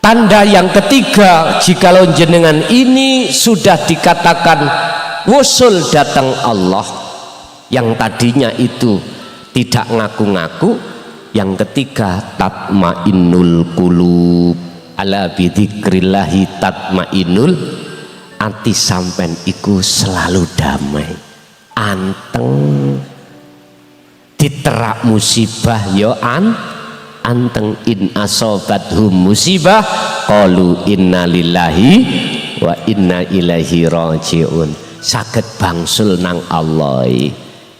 Tanda yang ketiga, jikalau jenengan ini sudah dikatakan wusul datang Allah, yang tadinya itu tidak ngaku-ngaku, yang ketiga tatmainnul qulub, ala bidzikrillahi tatmainnul, ati sampen iku selalu damai, anteng, diterak musibah yo anteng. In asobathum musibah qalu inna lillahi wa inna ilaihi rajiun, saged bangsul nang Allah.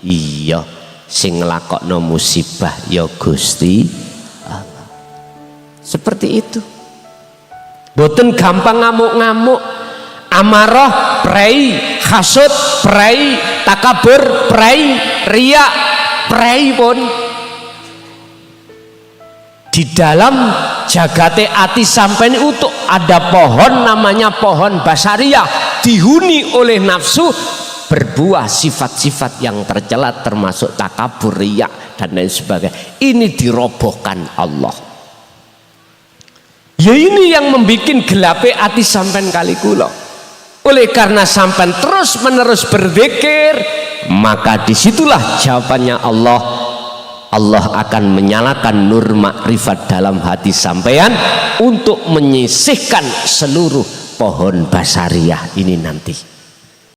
Iya, sing nglakokno musibah ya Gusti Allah. Seperti itu, boten gampang ngamuk-ngamuk, amarah prei, hasud prei, takabur prei, riya prei pun. Di dalam jagate ati sampeyan utuh ada pohon namanya pohon basariyah, dihuni oleh nafsu, berbuah sifat-sifat yang tercela termasuk takabur, riya dan lain sebagainya. Ini dirobohkan Allah. Ya ini yang membuat gelape ati sampeyan kali kula. Oleh karena sampeyan terus menerus berzikir, maka disitulah jawabannya Allah. Allah akan menyalakan nur makrifat dalam hati sampeyan untuk menyisihkan seluruh pohon basariyah ini nanti.